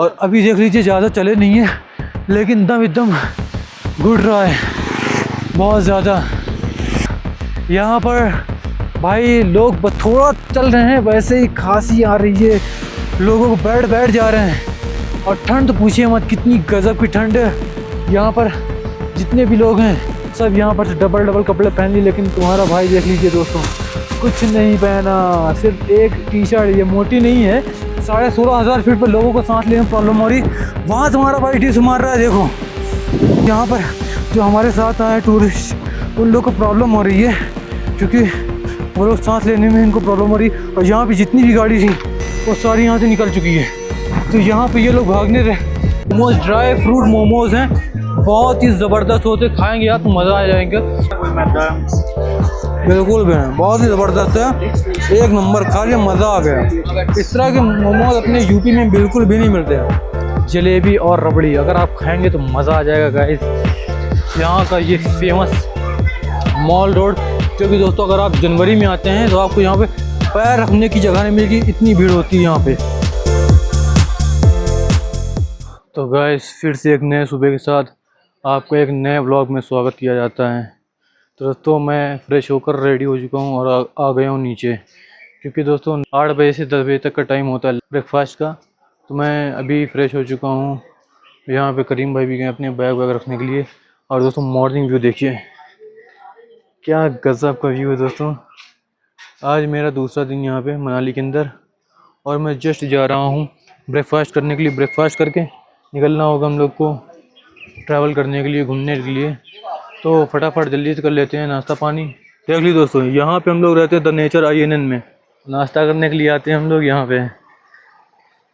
और अभी देख लीजिए ज़्यादा चले नहीं है, लेकिन दम एकदम घुट रहा है बहुत ज़्यादा। यहाँ पर भाई लोग थोड़ा चल रहे हैं, वैसे ही खांसी आ रही है, लोगों को बैठ जा रहे हैं। और ठंड तो पूछिए मत, कितनी गजब की ठंड है यहाँ पर। जितने भी लोग हैं सब यहाँ पर डबल कपड़े पहन लिए, लेकिन तुम्हारा भाई देख लीजिए दोस्तों, कुछ नहीं पहना, सिर्फ एक टी शर्ट। ये मोटी नहीं है, 16,500 फीट पर लोगों को सांस लेने में प्रॉब्लम हो रही, वहाँ तुम्हारा भाई डिस मार रहा है। देखो यहाँ पर जो हमारे साथ आए टूरिस्ट, उन लोग को प्रॉब्लम हो रही है, क्योंकि वो लोग सांस लेने में इनको प्रॉब्लम हो रही। और यहाँ पे जितनी भी गाड़ी थी वो सारी यहाँ से निकल चुकी है। तो यहाँ पे ये लोग भागने रहे। मोमोज, ड्राई फ्रूट मोमोज हैं, बहुत ही ज़बरदस्त होते, खाएंगे यार तो मज़ा आ जाएगा। बिल्कुल भी नहीं, बहुत ही ज़बरदस्त है, एक नंबर, खा लिया मज़ा आ गया। इस तरह के मोमोज अपने यूपी में बिल्कुल भी नहीं मिलते। जलेबी और रबड़ी अगर आप खाएंगे तो मज़ा आ जाएगा गाइस। यहाँ का ये फेमस मॉल रोड, क्योंकि दोस्तों अगर आप जनवरी में आते हैं तो आपको यहाँ पे पैर रखने की जगह नहीं मिलेगी, इतनी भीड़ होती है यहाँ पे। तो गाइस फिर से एक नए सुबह के साथ आपको एक नए व्लॉग में स्वागत किया जाता है। तो दोस्तों मैं फ्रेश होकर रेडी हो चुका हूँ और आ गया हूँ नीचे, क्योंकि दोस्तों 8 बजे से 10 बजे तक का टाइम होता है ब्रेकफास्ट का। तो मैं अभी फ़्रेश हो चुका हूँ। यहाँ पे करीम भाई भी गए अपने बैग वैग रखने के लिए। और दोस्तों मॉर्निंग व्यू देखिए, क्या गज़ब का व्यू है दोस्तों। आज मेरा दूसरा दिन यहाँ पे मनाली के अंदर, और मैं जस्ट जा रहा हूँ ब्रेकफास्ट करने के लिए। ब्रेकफास्ट करके निकलना होगा हम लोग को ट्रैवल करने के लिए, घूमने के लिए। तो फटाफट जल्दी से कर लेते हैं नाश्ता पानी। देख लीजिए दोस्तों, यहाँ पे हम लोग रहते हैं द नेचर INN में। नाश्ता करने के लिए आते हैं हम लोग यहाँ पे,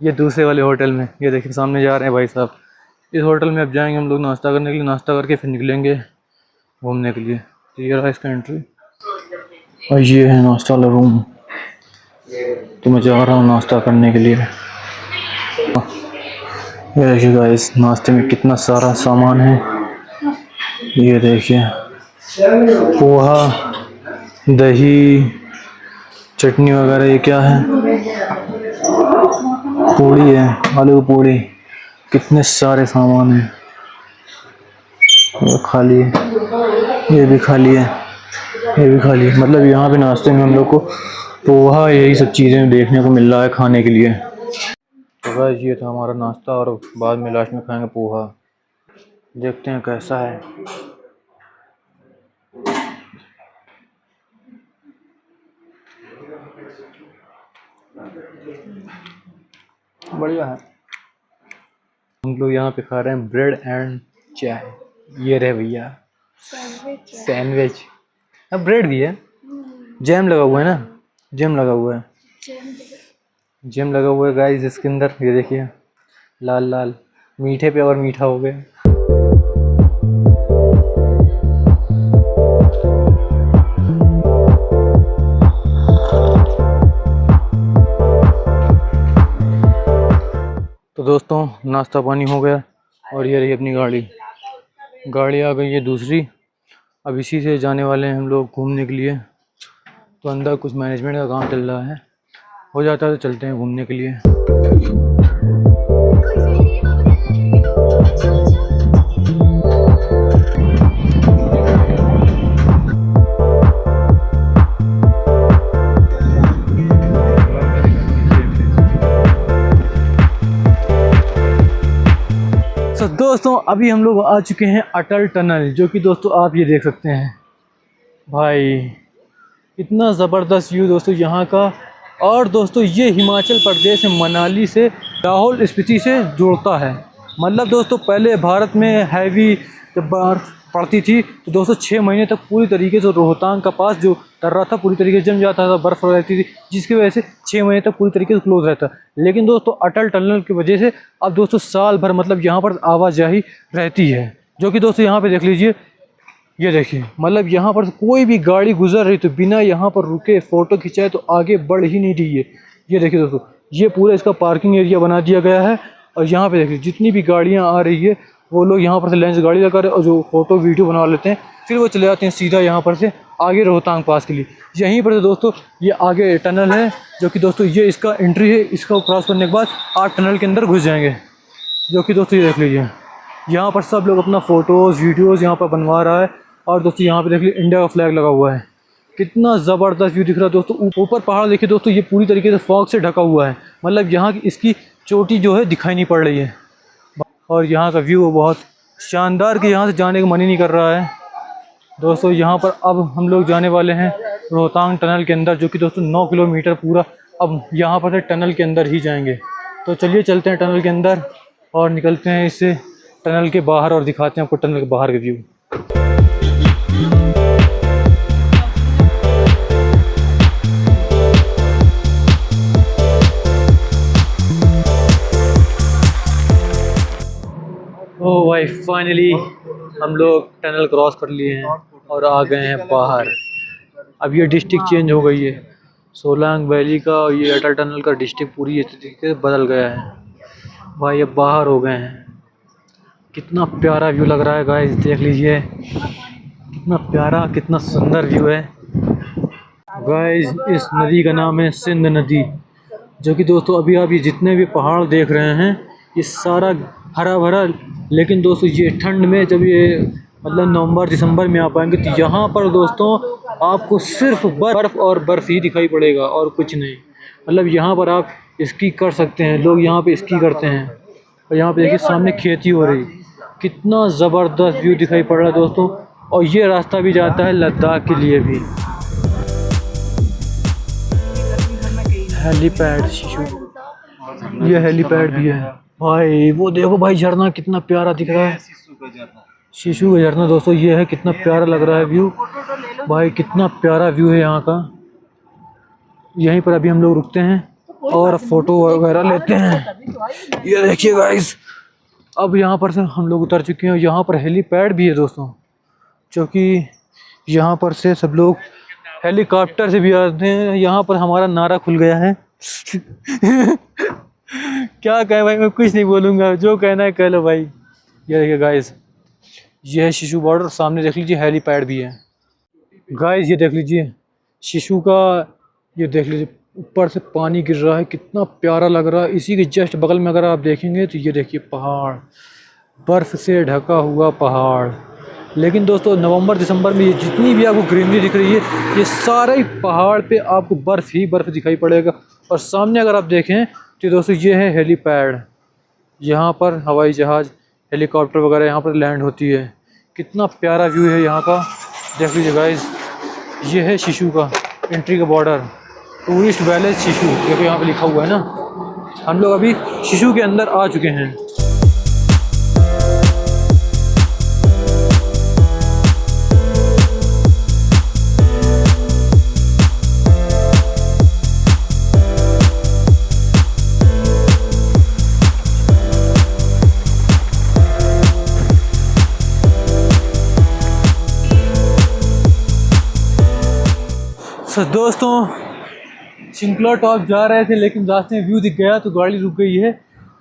ये दूसरे वाले होटल में। ये देखिए सामने जा रहे हैं भाई साहब, इस होटल में अब जाएंगे हम लोग नाश्ता करने के लिए। नाश्ता करके फिर निकलेंगे घूमने के लिए। तो ये रहा इसका एंट्री, और ये है नाश्ता वाला रूम। तो मैं जा रहा हूँ नाश्ता करने के लिए। ये देखिए गाइस, नाश्ते में कितना सारा सामान है। ये देखिए पोहा, दही, चटनी वगैरह। ये क्या है? पूड़ी है, आलू की पूड़ी। कितने सारे सामान हैं। ये खाली है, ये भी खाली है, ये भी खाली है। मतलब यहाँ पे नाश्ते में हम लोग को पोहा, यही सब चीज़ें देखने को मिल रहा है खाने के लिए। तो गाइस ये था हमारा नाश्ता, और बाद में लास्ट में खाएंगे पोहा। देखते हैं कैसा है। बढ़िया है। हम लोग यहाँ पे खा रहे हैं ब्रेड एंड चाय। ये रहे भैया सैंडविच। अब ब्रेड भी है, जैम लगा हुआ है ना, जैम लगा हुआ है, जैम लगा हुआ है गाइस इसके अंदर। ये देखिए लाल लाल, मीठे पे और मीठा हो गया। तो दोस्तों नाश्ता पानी हो गया, और ये रही अपनी गाड़ी आ गई है दूसरी। अब इसी से जाने वाले हैं हम लोग घूमने के लिए। तो अंदर कुछ मैनेजमेंट का काम चल रहा है, हो जाता है तो चलते हैं घूमने के लिए। तो दोस्तों अभी हम लोग आ चुके हैं अटल टनल, जो कि दोस्तों आप ये देख सकते हैं भाई, इतना ज़बरदस्त व्यू दोस्तों यहाँ का। और दोस्तों ये हिमाचल प्रदेश मनाली से लाहौल स्पीति से जोड़ता है। मतलब दोस्तों पहले भारत में हैवी जब बर्फ़ पड़ती थी तो दोस्तों 6 महीने तक पूरी तरीके से रोहतांग का पास जो दर्रा था पूरी तरीके से जम जाता था, बर्फ़ रहती थी, जिसकी वजह से 6 महीने तक पूरी तरीके से क्लोज रहता। लेकिन दोस्तों अटल टनल की वजह से अब दोस्तों साल भर मतलब यहाँ पर आवाजाही रहती है, जो कि दोस्तों यहाँ पर देख लीजिए। ये देखिए मतलब यहाँ पर कोई भी गाड़ी गुजर रही तो बिना यहाँ पर रुके फ़ोटो खिंचाए तो आगे बढ़ ही नहीं रही है। ये देखिए दोस्तों, ये पूरा इसका पार्किंग एरिया बना दिया गया है, और यहाँ पे देखिए जितनी भी गाड़ियाँ आ रही है वो लोग यहाँ पर से लेंस गाड़ी लगा रहे और जो फ़ोटो वीडियो बना लेते हैं, फिर वो चले जाते हैं सीधा यहाँ पर से आगे रोहतांग पास के लिए। यहीं पर से दोस्तों ये आगे टनल है, जो कि दोस्तों ये इसका एंट्री है। इसका क्रॉस करने के बाद आप टनल के अंदर घुस जाएंगे। जो कि दोस्तों ये देख लीजिए, यहाँ पर सब लोग अपना फ़ोटोज़ वीडियोज़ यहाँ पर बनवा रहा है। और दोस्तों यहाँ पे देख लीजिए इंडिया का फ्लैग लगा हुआ है। कितना ज़बरदस्त व्यू दिख रहा है दोस्तों। ऊपर पहाड़ देखिए दोस्तों, ये पूरी तरीके से फॉग से ढका हुआ है, मतलब यहाँ की इसकी चोटी जो है दिखाई नहीं पड़ रही है। और यहाँ का व्यू बहुत शानदार कि यहाँ से जाने का मन ही नहीं कर रहा है दोस्तों। यहाँ पर अब हम लोग जाने वाले हैं रोहतांग टनल के अंदर, जो कि दोस्तों 9 किलोमीटर पूरा अब यहाँ पर से टनल के अंदर ही जाएंगे। तो चलिए चलते हैं टनल के अंदर और निकलते हैं इससे टनल के बाहर और दिखाते हैं आपको टनल के बाहर के व्यू। ओह भाई, फाइनली हम लोग टनल क्रॉस कर लिए हैं और आ गए हैं बाहर। अब ये डिस्ट्रिक्ट चेंज हो गई है, सोलांग वैली का ये अटल टनल का डिस्ट्रिक्ट पूरी तरीके से बदल गया है भाई। अब बाहर हो गए हैं। कितना प्यारा व्यू लग रहा है गाइस, देख लीजिए कितना प्यारा कितना सुंदर व्यू है गाइस। इस नदी का नाम है सिंध नदी, जो कि दोस्तों अभी आप ये जितने भी पहाड़ देख रहे हैं ये सारा हरा भरा। लेकिन दोस्तों ये ठंड में जब ये मतलब नवंबर दिसंबर में आ पाएंगे तो यहाँ पर दोस्तों आपको सिर्फ बर्फ़ और बर्फ़ ही दिखाई पड़ेगा और कुछ नहीं। मतलब यहाँ पर आप स्की कर सकते हैं, लोग यहाँ पे स्की करते हैं। और यहाँ पे देखिए सामने खेती हो रही, कितना ज़बरदस्त व्यू दिखाई पड़ रहा है दोस्तों। और ये रास्ता भी जाता है लद्दाख के लिए भी। हेलीपैड शिशु, ये हेलीपैड भी है भाई। वो देखो भाई झरना कितना प्यारा दिख रहा है, शिशु का झरना दोस्तों ये है। कितना प्यारा लग रहा है व्यू भाई, कितना प्यारा व्यू है यहाँ का। यहीं पर अभी हम लोग रुकते हैं और फ़ोटो वगैरह लेते हैं। ये देखिए गाइस, अब यहाँ पर से हम लोग उतर चुके हैं। यहाँ पर हेलीपैड भी है दोस्तों, जो कि यहाँ पर से सब लोग हेलीकॉप्टर से भी आते हैं। यहाँ पर हमारा नारा खुल गया है क्या कहें भाई, मैं कुछ नहीं बोलूँगा, जो कहना है कह लो भाई। ये देखिए गाइस, ये है शिशु बॉर्डर। सामने देख लीजिए हेलीपैड भी है गाइस। ये देख लीजिए शिशु का, ये देख लीजिए ऊपर से पानी गिर रहा है, कितना प्यारा लग रहा है। इसी के जस्ट बगल में अगर आप देखेंगे तो ये देखिए पहाड़, बर्फ़ से ढका हुआ पहाड़। लेकिन दोस्तों नवंबर दिसंबर में ये जितनी भी आपको ग्रीनरी दिख रही है, ये सारे पहाड़ पे आपको बर्फ़ ही बर्फ़ दिखाई पड़ेगा। और सामने अगर आप देखें तो दोस्तों ये है हेलीपैड, यहाँ पर हवाई जहाज़ हेलीकॉप्टर वगैरह यहाँ पर लैंड होती है। कितना प्यारा व्यू है यहाँ का, देख लीजिए गाइस। ये है शिशु का एंट्री का बॉर्डर, टूरिस्ट विलेज शिशु, देखो यहाँ पे लिखा हुआ है ना। हम लोग अभी शिशु के अंदर आ चुके हैं। तो दोस्तों शिंकला टॉप जा रहे थे, लेकिन रास्ते में व्यू दिख गया तो गाड़ी रुक गई है।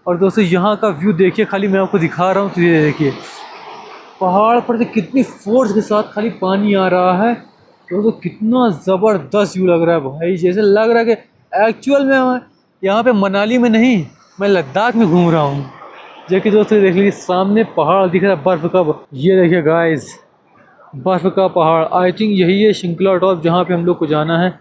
और दोस्तों यहाँ का व्यू देखिए, खाली मैं आपको दिखा रहा हूँ तो ये देखिए पहाड़ पर से कितनी फोर्स के साथ खाली पानी आ रहा है दोस्तों। कितना ज़बरदस्त व्यू लग रहा है भाई, जैसे लग रहा है कि एक्चुअल में यहाँ पे मनाली में नहीं, मैं लद्दाख में घूम रहा हूँ। जो कि दोस्तों देख लीजिए सामने पहाड़ दिख रहा है बर्फ़ का। ये देखिए गाइस बर्फ़ का पहाड़, आई थिंक यही है शिंकला टॉप जहाँ पे हम लोग को जाना है।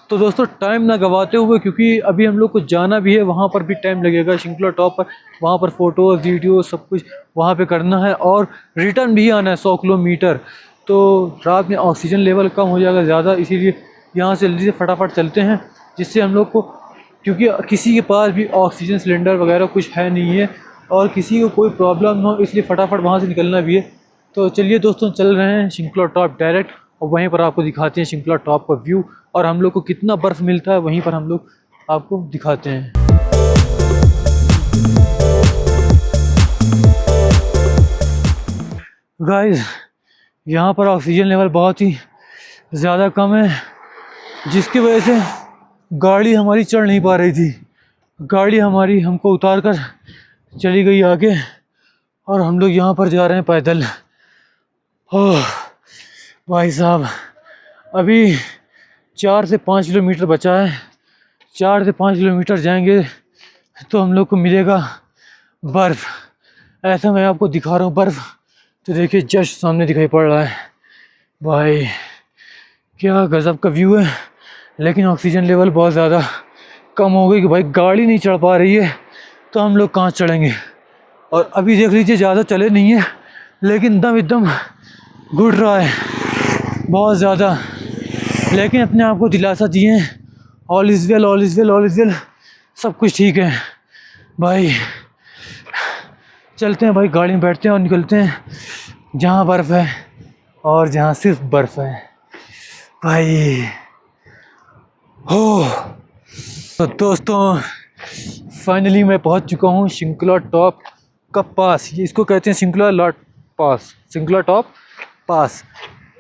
तो दोस्तों टाइम ना गवाते हुए, क्योंकि अभी हम लोग को जाना भी है, वहाँ पर भी टाइम लगेगा शिंकला टॉप पर। वहाँ पर फ़ोटोज़ वीडियो सब कुछ वहाँ पे करना है और रिटर्न भी आना है 100 किलोमीटर। तो रात में ऑक्सीजन लेवल कम हो जाएगा ज़्यादा, इसीलिए यहाँ से जल्दी से फटाफट चलते हैं, जिससे हम लोग को, क्योंकि किसी के पास भी ऑक्सीजन सिलेंडर वगैरह कुछ है नहीं है और किसी को कोई प्रॉब्लम हो, इसलिए फटाफट वहाँ से निकलना भी है। तो चलिए दोस्तों चल रहे हैं शिंकला टॉप डायरेक्ट, और वहीं पर आपको दिखाते हैं शिंकला टॉप का व्यू और हम लोग को कितना बर्फ़ मिलता है, वहीं पर हम लोग आपको दिखाते हैं। गाइस यहाँ पर ऑक्सीजन लेवल बहुत ही ज़्यादा कम है, जिसकी वजह से गाड़ी हमारी चढ़ नहीं पा रही थी। गाड़ी हमारी हमको उतार कर चली गई आगे और हम लोग यहाँ पर जा रहे हैं पैदल। ओह भाई साहब, अभी 4 से 5 किलोमीटर बचा है। 4 से 5 किलोमीटर जाएंगे तो हम लोग को मिलेगा बर्फ। ऐसा मैं आपको दिखा रहा हूँ बर्फ, तो देखिए जस्ट सामने दिखाई पड़ रहा है भाई, क्या गजब का व्यू है। लेकिन ऑक्सीजन लेवल बहुत ज़्यादा कम हो गई कि भाई गाड़ी नहीं चढ़ पा रही है, तो हम लोग कहाँ चढ़ेंगे। और अभी देख लीजिए ज़्यादा चले नहीं है, लेकिन दम एकदम घुट रहा है बहुत ज़्यादा। लेकिन अपने आप को दिलासा दिए, all is well, all is well, all is well, सब कुछ ठीक है भाई। चलते हैं भाई, गाड़ी में बैठते हैं और निकलते हैं जहाँ बर्फ़ है और जहाँ सिर्फ बर्फ़ है भाई। हो तो दोस्तों फाइनली मैं पहुंच चुका हूं शिंकुला टॉप का पास। ये इसको कहते हैं शिंकुला लॉट पास, शिंकुला टॉप पास,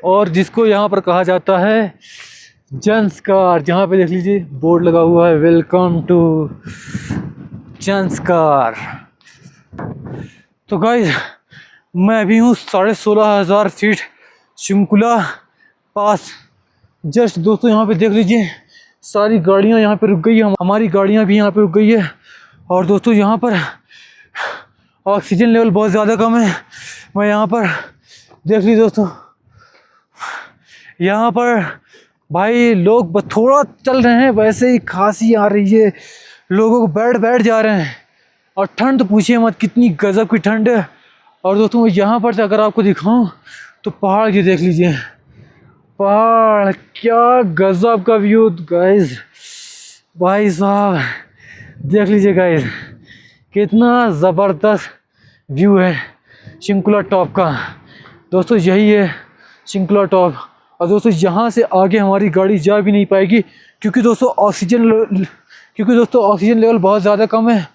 और जिसको यहाँ पर कहा जाता है जंस्कार। जहाँ पे देख लीजिए बोर्ड लगा हुआ है, वेलकम टू जंस्कार। तो गाइस मैं अभी हूँ 16,500 फीट शिंकुला पास। जस्ट दोस्तों यहाँ पे देख लीजिए सारी गाड़ियाँ यहाँ पे रुक गई है, हमारी गाड़ियाँ भी यहाँ पे रुक गई है। और दोस्तों यहाँ पर ऑक्सीजन लेवल बहुत ज़्यादा कम है। मैं यहाँ पर देख लीजिए दोस्तों, यहाँ पर भाई लोग थोड़ा चल रहे हैं, वैसे ही खांसी आ रही है, लोगों को बैठ जा रहे हैं। और ठंड तो पूछिए मत, कितनी गजब की ठंड है। और दोस्तों यहाँ पर से अगर आपको दिखाऊं तो पहाड़ की देख लीजिए, पहाड़, क्या गजब का व्यू गाइस। भाई साहब देख लीजिए गाइस, कितना ज़बरदस्त व्यू है शिंकुला टॉप का। दोस्तों यही है शिंकुला टॉप। और दोस्तों यहाँ से आगे हमारी गाड़ी जा भी नहीं पाएगी, क्योंकि दोस्तों ऑक्सीजन लेवल बहुत ज़्यादा कम है।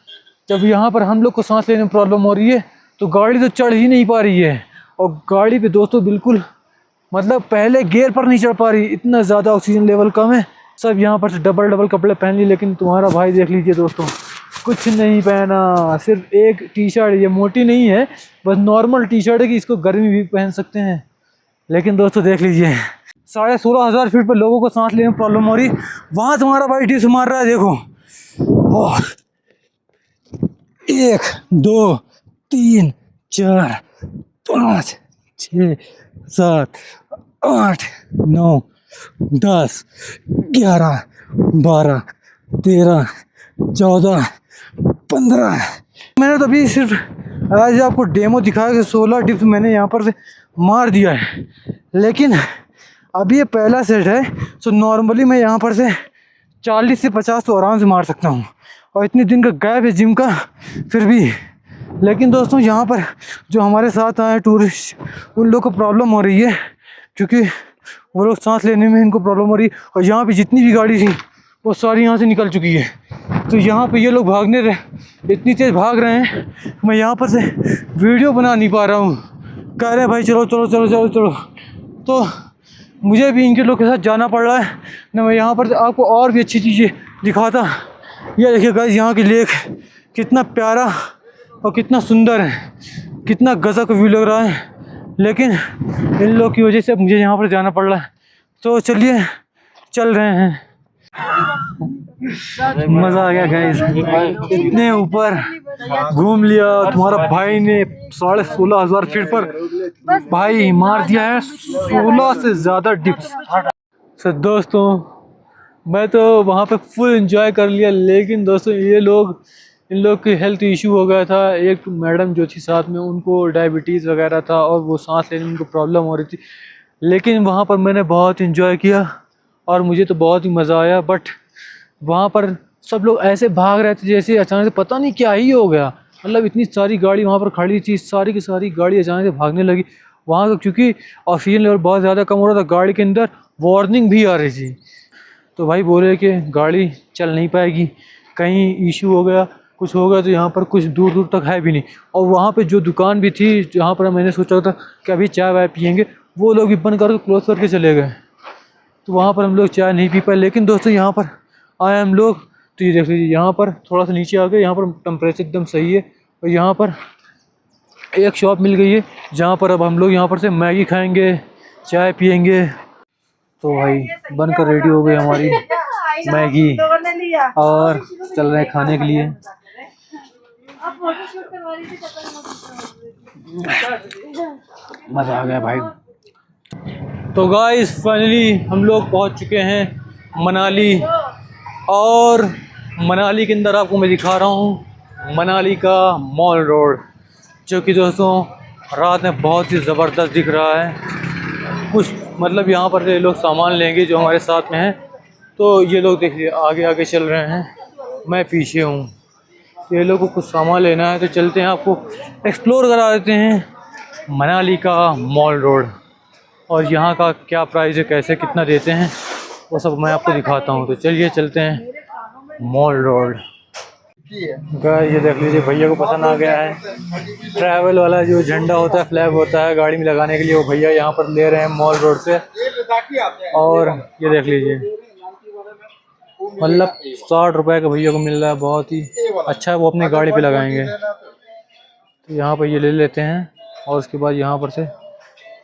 जब यहाँ पर हम लोग को सांस लेने में प्रॉब्लम हो रही है, तो गाड़ी तो चढ़ ही नहीं पा रही है। और गाड़ी पे दोस्तों बिल्कुल मतलब पहले गियर पर नहीं चढ़ पा रही, इतना ज़्यादा ऑक्सीजन लेवल कम है। सब यहाँ पर से डबल कपड़े पहन लिए, लेकिन तुम्हारा भाई देख लीजिए दोस्तों, कुछ नहीं पहना, सिर्फ एक टी शर्ट। ये मोटी नहीं है, बस नॉर्मल टी शर्ट है कि इसको गर्मी भी पहन सकते हैं। लेकिन दोस्तों देख लीजिए 16,500 फीट पर लोगों को सांस लेने में प्रॉब्लम हो रही, वहाँ तुम्हारा भाई डिस मार रहा है। देखो 1 2 3 4 5 6 7 8 9 10 11 12 13 14 15। मैंने तो अभी सिर्फ आज आपको डेमो दिखाया कि 16 डिप्स मैंने यहाँ पर से मार दिया है, लेकिन अभी ये पहला सेट है। तो नॉर्मली मैं यहाँ पर से 40 से 50 तो आराम से मार सकता हूँ, और इतने दिन का गैप है जिम का फिर भी। लेकिन दोस्तों यहाँ पर जो हमारे साथ आए टूरिस्ट, उन लोग को प्रॉब्लम हो रही है, क्योंकि वो लोग सांस लेने में इनको प्रॉब्लम हो रही है। और यहाँ पे जितनी भी गाड़ी थी वो सारी यहाँ से निकल चुकी है। तो यहाँ पे ये लोग इतनी तेज़ भाग रहे हैं, मैं यहाँ पर से वीडियो बना नहीं पा रहा हूँ। कह रहे हैं भाई चलो चलो चलो चलो चलो, तो मुझे भी इनके लोग के साथ जाना पड़ रहा है ना। मैं यहाँ पर से आपको और भी अच्छी चीज़ें दिखाता। ये देखिए गाइस, यहाँ की लेक कितना प्यारा और कितना सुंदर है, कितना गजब का व्यू लग रहा है। लेकिन इन लोग की वजह से मुझे यहाँ पर जाना पड़ रहा है, तो चलिए चल रहे हैं। मज़ा आ गया गाइस, इतने ऊपर घूम लिया। तुम्हारा भाई ने 16,500 फीट पर भाई मार दिया है 16 से ज़्यादा डिप्स। सो दोस्तों मैं तो वहाँ पे फुल एंजॉय कर लिया, लेकिन दोस्तों इन लोग की हेल्थ इशू हो गया था। एक मैडम जो थी साथ में, उनको डायबिटीज़ वगैरह था और वो सांस लेने में उनको प्रॉब्लम हो रही थी। लेकिन वहाँ पर मैंने बहुत एंजॉय किया और मुझे तो बहुत ही मज़ा आया। बट वहाँ पर सब लोग ऐसे भाग रहे थे जैसे अचानक से पता नहीं क्या ही हो गया। मतलब इतनी सारी गाड़ी वहाँ पर खड़ी थी, सारी की सारी गाड़ी अचानक से भागने लगी वहाँ का, क्योंकि ऑक्सीजन लेवल बहुत ज़्यादा कम हो रहा था। गाड़ी के अंदर वार्निंग भी आ रही थी, तो भाई बोले कि गाड़ी चल नहीं पाएगी, कहीं इशू हो गया, कुछ हो गया तो यहाँ पर कुछ दूर दूर तक है भी नहीं। और वहाँ पे जो दुकान भी थी जहाँ पर मैंने सोचा था कि अभी चाय वाय पियेंगे, वो लोग भी बंद करके क्लोज करके चले गए, तो वहाँ पर हम लोग चाय नहीं पी पाए। लेकिन दोस्तों यहाँ पर आए हम लोग, तो ये देख लीजिए यहाँ पर थोड़ा सा नीचे आ गए, यहाँ पर टेम्परेचर एकदम सही है। और यहाँ पर एक शॉप मिल गई है जहाँ पर अब हम लोग यहाँ पर से मैगी खाएँगे, चाय पियेंगे। तो भाई बनकर रेडी हो गई हमारी मैगी और चल रहे हैं खाने के लिए। मज़ा आ गया भाई। तो गाइस फाइनली हम लोग पहुंच चुके हैं मनाली, और मनाली के अंदर आपको मैं दिखा रहा हूं मनाली का मॉल रोड, जो कि दोस्तों रात में बहुत ही ज़बरदस्त दिख रहा है। कुछ मतलब यहाँ पर ये लोग सामान लेंगे जो हमारे साथ में हैं, तो ये लोग देखिए आगे आगे चल रहे हैं, मैं पीछे हूँ। ये लोग को कुछ सामान लेना है तो चलते हैं, आपको एक्सप्लोर करा देते हैं मनाली का मॉल रोड, और यहाँ का क्या प्राइस है, कैसे कितना देते हैं, वो सब मैं आपको दिखाता हूँ। तो चलिए चलते हैं मॉल रोड। गाइस ये देख लीजिए, भैया को पसंद आ गया है ट्रैवल वाला जो झंडा होता है, फ्लैग होता है गाड़ी में लगाने के लिए, वो भैया यहाँ पर ले रहे हैं मॉल रोड से। और ये देख लीजिए, मतलब 60 रुपए का भैया को मिल रहा है, बहुत ही अच्छा है, वो अपनी गाड़ी पे लगाएंगे। तो यहाँ पर ये ले लेते हैं, और उसके बाद यहाँ पर से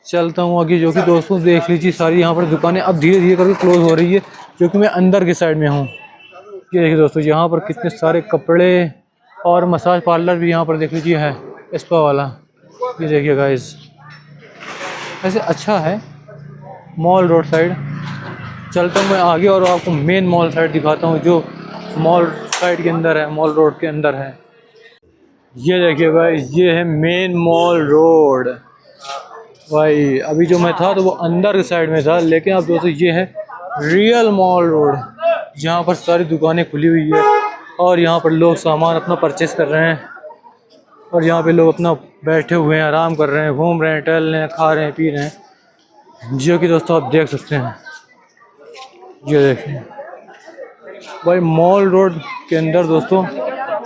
चलता हूँ आगे, जो कि दोस्तों देख लीजिए सारी यहाँ पर दुकानें अब धीरे धीरे करके क्लोज हो रही है, जो कि मैं अंदर की साइड में हूँ। ये देखिए दोस्तों, यहाँ पर कितने सारे कपड़े और मसाज पार्लर भी यहाँ पर देख लीजिए है, स्पा वाला। ये देखिए गाइस, ऐसे अच्छा है मॉल रोड साइड। चलता हूँ मैं आगे और आपको मेन मॉल साइड दिखाता हूँ, जो मॉल साइड के अंदर है, मॉल रोड के अंदर है। ये देखिए गाइस, ये है मेन मॉल रोड। भाई अभी जो मैं था तो वो अंदर के साइड में था, लेकिन अब दोस्तों ये है रियल मॉल रोड, जहाँ पर सारी दुकानें खुली हुई है, और यहाँ पर लोग सामान अपना परचेस कर रहे हैं, और यहाँ पे लोग अपना बैठे हुए हैं, आराम कर रहे हैं, घूम रहे हैं, टहल रहे हैं, खा रहे हैं, पी रहे हैं, जो कि दोस्तों आप देख सकते हैं। ये देखिए भाई, मॉल रोड के अंदर दोस्तों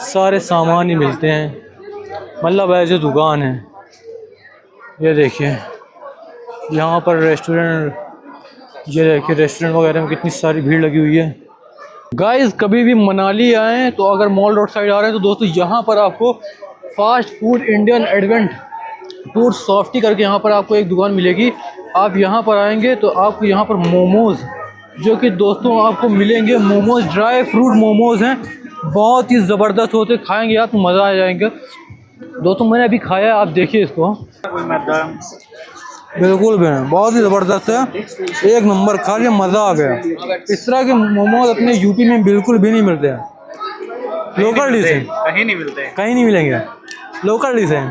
सारे सामान ही मिलते हैं, मतलब ऐसे दुकान है। ये देखिए यहाँ पर रेस्टोरेंट, ये देखिए रेस्टोरेंट वगैरह में कितनी सारी भीड़ लगी हुई है। गाइस कभी भी मनाली आएँ तो अगर मॉल रोड साइड आ रहे हैं तो दोस्तों यहाँ पर आपको fast food Indian adventure softy करके यहाँ पर आपको एक दुकान मिलेगी। आप यहाँ पर आएंगे तो आपको यहाँ पर मोमोज़, जो कि दोस्तों आपको मिलेंगे मोमोज़, ड्राई फ्रूट मोमोज़ हैं, बहुत ही ज़बरदस्त होते, खाएंगे आप तो मज़ा आ जाएगा। दोस्तों मैंने अभी खाया, आप देखिए इसको, बिल्कुल भी नहीं, बहुत ही ज़बरदस्त है, एक नंबर, खा लिया मज़ा आ गया। इस तरह के मोमोज अपने यूपी में बिल्कुल भी नहीं मिलते हैं, लोकल डिश है, कहीं नहीं मिलते, कहीं नहीं मिलेंगे, लोकल डिश है।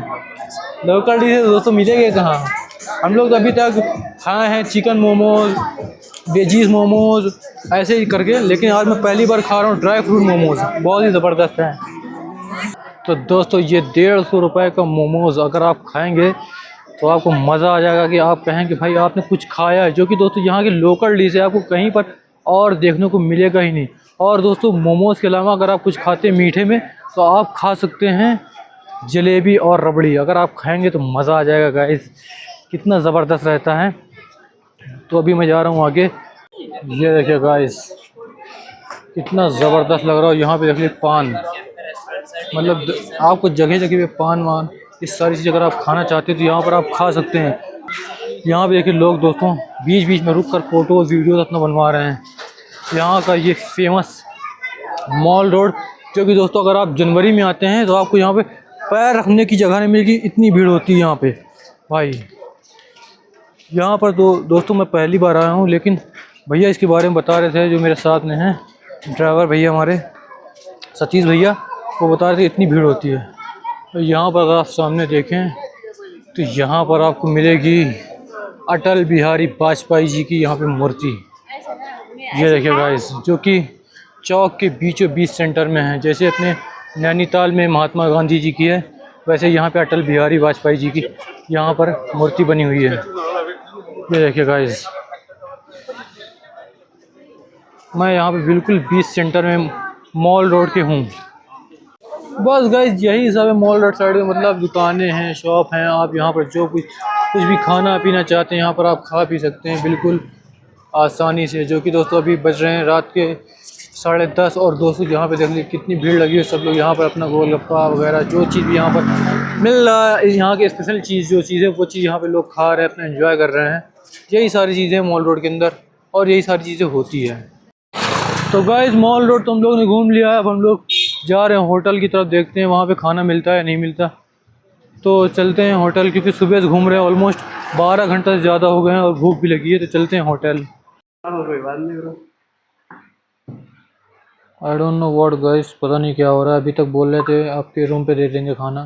लोकल डिश है दोस्तों, मिलेंगे कहाँ? हम लोग अभी तक खाए हैं चिकन मोमोज, वेजीज मोमोज, ऐसे ही करके, लेकिन आज मैं पहली बार खा रहा हूँ ड्राई फ्रूट मोमोज, बहुत ही ज़बरदस्त है। तो दोस्तों ये 150 रुपये का मोमोज़ अगर आप खाएंगे तो आपको मज़ा आ जाएगा, कि आप कहेंगे भाई आपने कुछ खाया है, जो कि दोस्तों यहाँ की लोकल डिश है, आपको कहीं पर और देखने को मिलेगा ही नहीं। और दोस्तों मोमोज़ के अलावा अगर आप कुछ खाते हैं मीठे में, तो आप खा सकते हैं जलेबी और रबड़ी, अगर आप खाएंगे तो मज़ा आ जाएगा गाइस, कितना ज़बरदस्त रहता है। तो अभी मैं जा रहा हूँ आगे। ये देखिए गाइस, कितना ज़बरदस्त लग रहा है। यहाँ पे देखिए पान, मतलब आपको जगह जगह पे पान वान इस सारी चीज़ अगर आप खाना चाहते हैं तो यहाँ पर आप खा सकते हैं। यहाँ पे देखिए लोग दोस्तों बीच बीच में रुक कर फ़ोटो वीडियो अपना बनवा रहे हैं। यहाँ का ये फेमस मॉल रोड, जो कि दोस्तों अगर आप जनवरी में आते हैं तो आपको यहाँ पे पैर रखने की जगह नहीं मिलेगी, इतनी भीड़ होती है यहाँ पे भाई। यहाँ पर दोस्तों मैं पहली बार आया हूँ, लेकिन भैया इसके बारे में बता रहे थे, जो मेरे साथ में हैं ड्राइवर भैया हमारे सतीश भैया, वो बता रहे थे इतनी भीड़ होती है। तो यहाँ पर अगर आप सामने देखें तो यहाँ पर आपको मिलेगी अटल बिहारी वाजपेयी जी की यहाँ पे मूर्ति। ये देखिए गाइस, जो कि चौक के बीचों बीच सेंटर में है। जैसे अपने नैनीताल में महात्मा गांधी जी की है, वैसे यहाँ पे अटल बिहारी वाजपेयी जी की यहाँ पर मूर्ति बनी हुई है। ये देखिए गाइस, मैं यहाँ पे बिल्कुल बीच सेंटर में मॉल रोड के हूँ। बस गाइस यही सब है मॉल रोड साइड में, मतलब दुकानें हैं, शॉप हैं। आप यहाँ पर जो कुछ भी खाना पीना चाहते हैं यहाँ पर आप खा पी सकते हैं बिल्कुल आसानी से। जो कि दोस्तों अभी बज रहे हैं रात के 10:30, और दोस्तों यहाँ पे देख लीजिए कितनी भीड़ लगी है। सब लोग यहाँ पर अपना गोलगप्पा वगैरह जो चीज़ भी यहाँ पर मिल रहा है, यहाँ की स्पेशल चीज़ जो चीज़ है वो चीज़ यहाँ पे लोग खा रहे हैं, अपना एंजॉय कर रहे हैं। यही सारी चीज़ें मॉल रोड के अंदर, और यही सारी चीज़ें होती है। तो गाइस मॉल रोड तो हम लोग ने घूम लिया है। अब हम लोग जा रहे हैं होटल की तरफ, देखते हैं वहाँ पे खाना मिलता है नहीं मिलता। तो चलते हैं होटल, क्योंकि सुबह से घूम रहे हैं, ऑलमोस्ट 12 घंटा से ज़्यादा हो गए हैं और भूख भी लगी है, तो चलते हैं hotel. I don't know what guys, पता नहीं क्या हो रहा है। अभी तक बोल रहे थे आपके रूम पे दे देंगे खाना,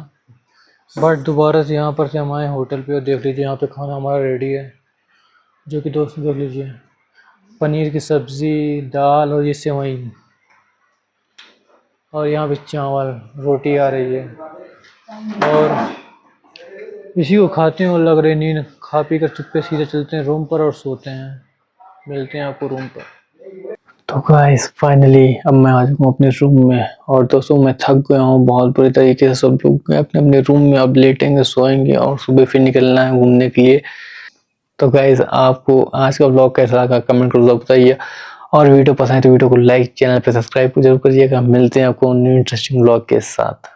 बट दोबारा से यहाँ पर से हम आए होटल पे और देख लीजिए यहाँ पे खाना हमारा रेडी है। जो कि दोस्त देख लीजिए, पनीर की सब्ज़ी, दाल और ये सेवई, और यहाँ पे चावल, रोटी आ रही है, और इसी को खाते हैं और लग रही नींद। खा पी कर चुपके सीधे चलते हैं रूम पर और सोते हैं। मिलते हैं आपको रूम पर। तो गाइस फाइनली अब मैं आ चुका हूँ अपने रूम में, और दोस्तों मैं थक गया हूँ बहुत बुरी तरीके से। सब लोग गए अपने अपने रूम में, अब लेटेंगे, सोएंगे और सुबह फिर निकलना है घूमने के लिए। तो गाइस आपको आज का व्लॉग कैसा लगा कमेंट कर दो, बताइए। और वीडियो पसंद है तो वीडियो को लाइक, चैनल पर सब्सक्राइब जरूर करिएगा। मिलते हैं आपको न्यू इंटरेस्टिंग व्लॉग के साथ।